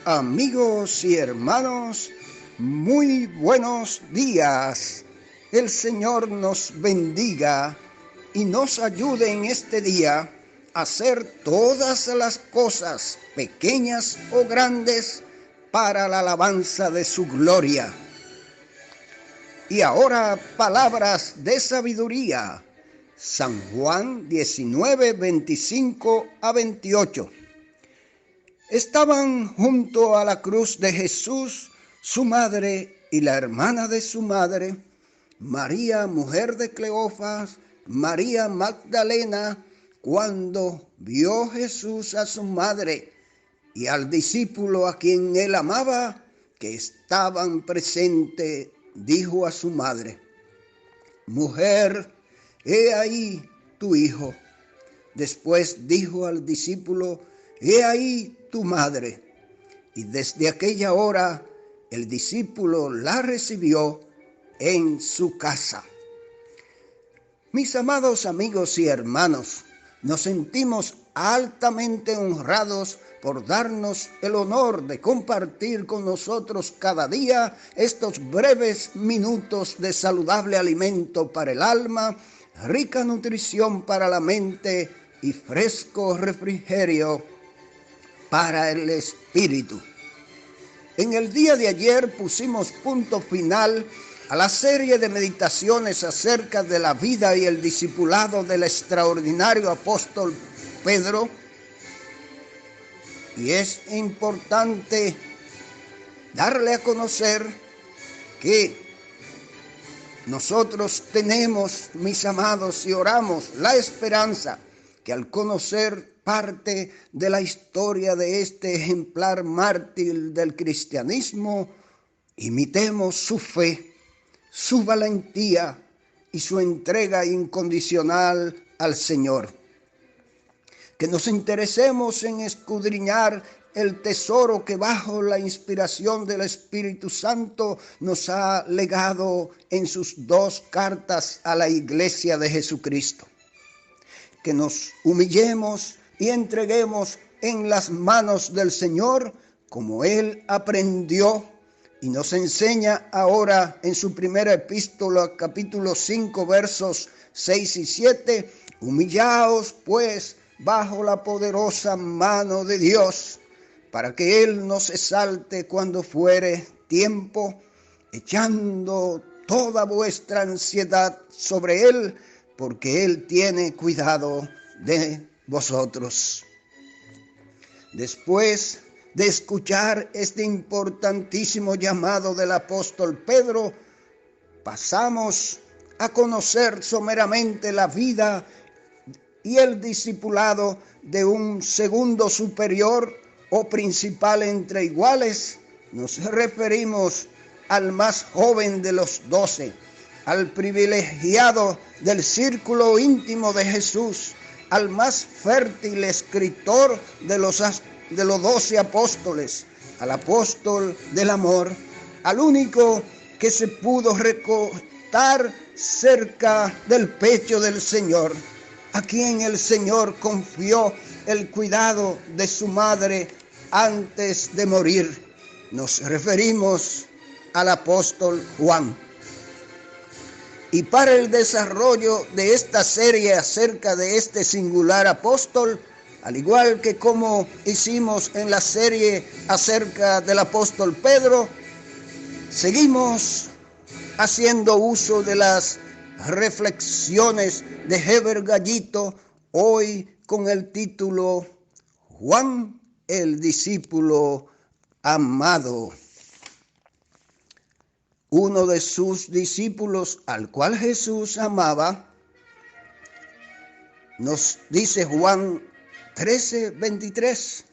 Amigos y hermanos, muy buenos días. El Señor nos bendiga y nos ayude en este día a hacer todas las cosas, pequeñas o grandes, para la alabanza de su gloria. Y ahora, palabras de sabiduría. San Juan 19, 25 a 28. Estaban junto a la cruz de Jesús su madre y la hermana de su madre, María, mujer de Cleofas, María Magdalena. Cuando vio Jesús a su madre y al discípulo a quien él amaba, que estaban presentes, dijo a su madre: Mujer, he ahí tu hijo. Después dijo al discípulo: He ahí tu madre. Y desde aquella hora el discípulo la recibió en su casa. Mis amados amigos y hermanos, nos sentimos altamente honrados por darnos el honor de compartir con nosotros cada día estos breves minutos de saludable alimento para el alma, rica nutrición para la mente y fresco refrigerio para el espíritu. En el día de ayer pusimos punto final a la serie de meditaciones acerca de la vida y el discipulado del extraordinario apóstol Pedro. Y es importante darle a conocer que nosotros tenemos, mis amados, y oramos la esperanza que al conocer parte de la historia de este ejemplar mártir del cristianismo, imitemos su fe, su valentía y su entrega incondicional al Señor. Que nos interesemos en escudriñar el tesoro que bajo la inspiración del Espíritu Santo nos ha legado en sus dos cartas a la Iglesia de Jesucristo. Que nos humillemos y entreguemos en las manos del Señor como Él aprendió y nos enseña ahora en su primera epístola, capítulo 5, versos 6 y 7. Humillaos pues bajo la poderosa mano de Dios, para que Él no se exalte cuando fuere tiempo, echando toda vuestra ansiedad sobre Él, porque Él tiene cuidado de vosotros. Después de escuchar este importantísimo llamado del apóstol Pedro, pasamos a conocer someramente la vida y el discipulado de un segundo superior o principal entre iguales. Nos referimos al más joven de los 12, al privilegiado del círculo íntimo de Jesús, al más fértil escritor de los 12 apóstoles, al apóstol del amor, al único que se pudo recostar cerca del pecho del Señor, a quien el Señor confió el cuidado de su madre antes de morir. Nos referimos al apóstol Juan. Y para el desarrollo de esta serie acerca de este singular apóstol, al igual que como hicimos en la serie acerca del apóstol Pedro, seguimos haciendo uso de las reflexiones de Heber Gallito, hoy con el título Juan el discípulo amado. Uno de sus discípulos, al cual Jesús amaba, nos dice Juan 13, 23.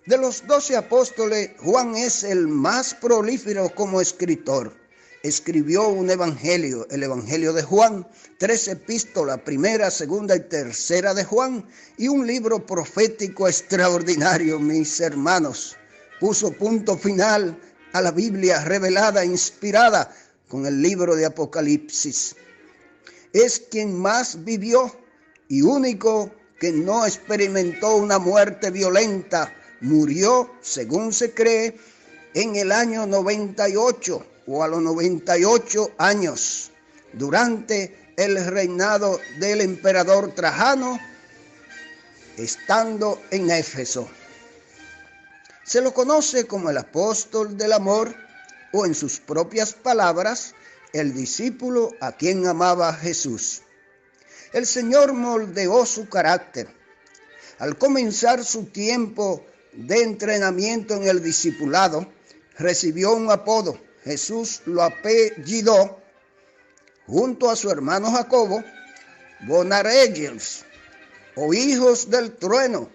De los 12 apóstoles, Juan es el más prolífero como escritor. Escribió un evangelio, el evangelio de Juan, 3 epístolas, primera, segunda y tercera de Juan, y un libro profético extraordinario, mis hermanos. Puso punto final a la Biblia revelada, inspirada con el libro de Apocalipsis. Es quien más vivió y único que no experimentó una muerte violenta Murió, según se cree, en el año 98 o a los 98 años, durante el reinado del emperador Trajano, estando en Éfeso. Se lo conoce como el apóstol del amor, o en sus propias palabras, el discípulo a quien amaba Jesús. El Señor moldeó su carácter. Al comenzar su tiempo de entrenamiento en el discipulado, recibió un apodo. Jesús lo apellidó, junto a su hermano Jacobo, Boanerges, o hijos del trueno,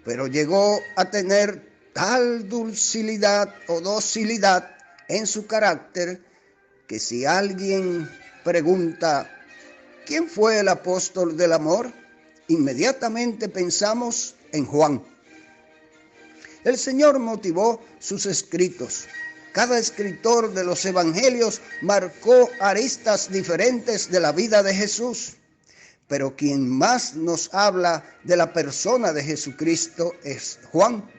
pero llegó a tener tal docilidad en su carácter que si alguien pregunta ¿quién fue el apóstol del amor?, inmediatamente pensamos en Juan. El Señor motivó sus escritos. Cada escritor de los evangelios marcó aristas diferentes de la vida de Jesús. Pero quien más nos habla de la persona de Jesucristo es Juan.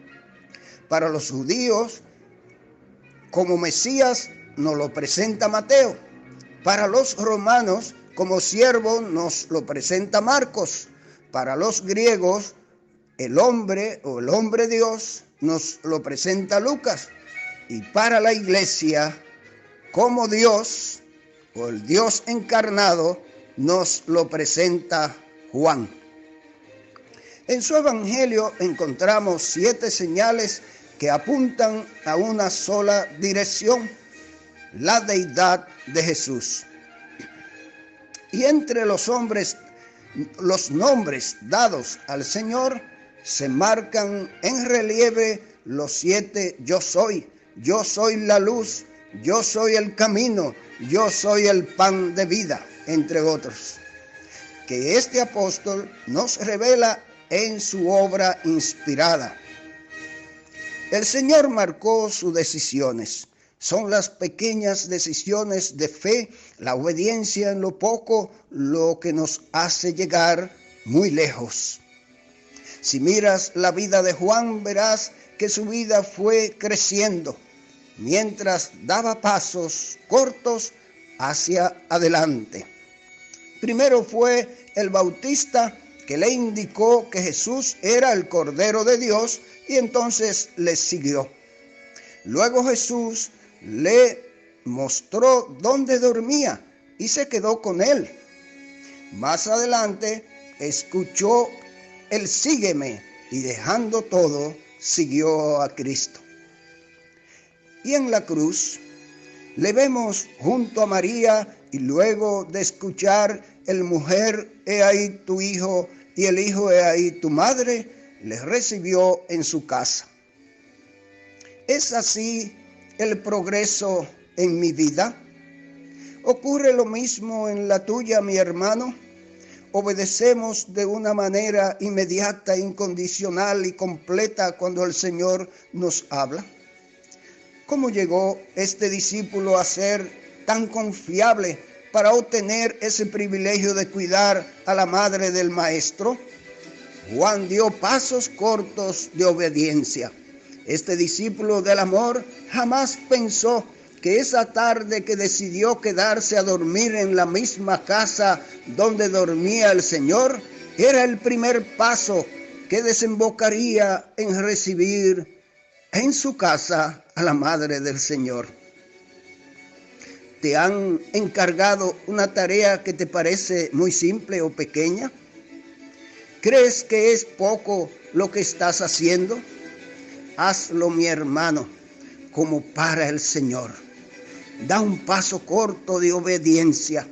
Para los judíos, como Mesías, nos lo presenta Mateo. Para los romanos, como siervo, nos lo presenta Marcos. Para los griegos, el hombre o el hombre Dios, nos lo presenta Lucas. Y para la iglesia, como Dios o el Dios encarnado, nos lo presenta Juan. En su evangelio encontramos 7 señales que apuntan a una sola dirección: la deidad de Jesús. Y entre los nombres dados al Señor se marcan en relieve los 7 yo soy. Yo soy la luz, yo soy el camino, yo soy el pan de vida, entre otros, que este apóstol nos revela en su obra inspirada. El Señor marcó sus decisiones. Son las pequeñas decisiones de fe, la obediencia en lo poco, lo que nos hace llegar muy lejos. Si miras la vida de Juan, verás que su vida fue creciendo mientras daba pasos cortos hacia adelante. Primero fue el Bautista, que le indicó que Jesús era el Cordero de Dios, y entonces le siguió. Luego Jesús le mostró dónde dormía y se quedó con él. Más adelante escuchó el sígueme y dejando todo siguió a Cristo. Y en la cruz le vemos junto a María, y luego de escuchar el mujer, he ahí tu hijo, y el hijo, he ahí tu madre, le recibió en su casa. ¿Es así el progreso en mi vida? ¿Ocurre lo mismo en la tuya, mi hermano? ¿Obedecemos de una manera inmediata, incondicional y completa cuando el Señor nos habla? ¿Cómo llegó este discípulo a ser tan confiable para obtener ese privilegio de cuidar a la madre del maestro? Juan dio pasos cortos de obediencia. Este discípulo del amor jamás pensó que esa tarde que decidió quedarse a dormir en la misma casa donde dormía el Señor, era el primer paso que desembocaría en recibir en su casa a la madre del Señor. ¿Te han encargado una tarea que te parece muy simple o pequeña? ¿Crees que es poco lo que estás haciendo? Hazlo, mi hermano, como para el Señor. Da un paso corto de obediencia,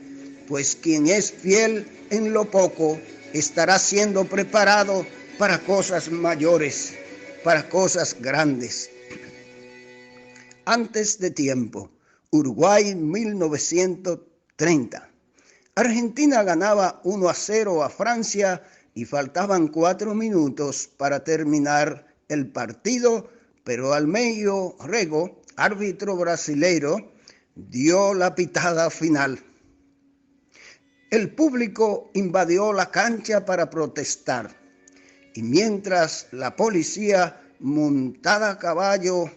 pues quien es fiel en lo poco estará siendo preparado para cosas mayores, para cosas grandes. Antes de tiempo, Uruguay 1930. Argentina ganaba 1-0 a Francia y faltaban 4 minutos para terminar el partido, pero Almeida Rego, árbitro brasileiro, dio la pitada final. El público invadió la cancha para protestar Y mientras la policía montada a caballo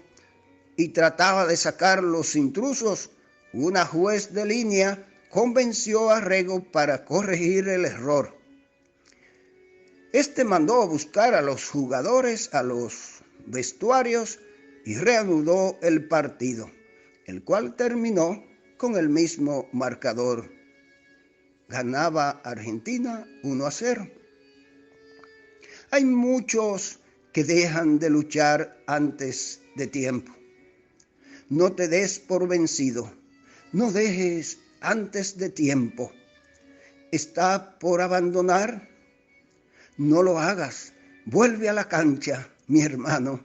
y trataba de sacar los intrusos, una juez de línea convenció a Rego para corregir el error. Este mandó a buscar a los jugadores, a los vestuarios, y reanudó el partido, el cual terminó con el mismo marcador. Ganaba Argentina 1-0. Hay muchos que dejan de luchar antes de tiempo. No te des por vencido. No dejes antes de tiempo. ¿Está por abandonar? No lo hagas. Vuelve a la cancha, mi hermano.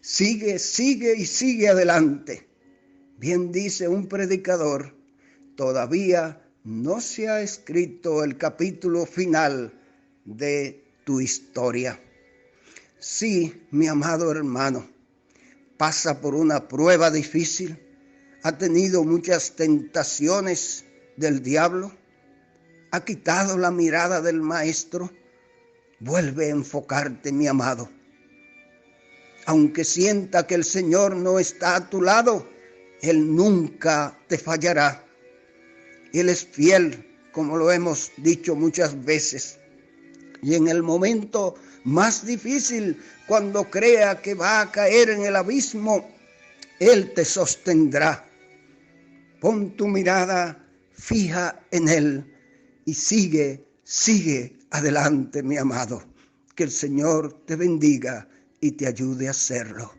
Sigue, sigue y sigue adelante. Bien dice un predicador, todavía no se ha escrito el capítulo final de tu historia. Sí, mi amado hermano, pasa por una prueba difícil, ha tenido muchas tentaciones del diablo, ha quitado la mirada del maestro. Vuelve a enfocarte, mi amado. Aunque sienta que el Señor no está a tu lado, Él nunca te fallará. Él es fiel, como lo hemos dicho muchas veces. Y en el momento más difícil, cuando crea que va a caer en el abismo, Él te sostendrá. Pon tu mirada fija en Él y sigue adelante, mi amado. Que el Señor te bendiga y te ayude a hacerlo.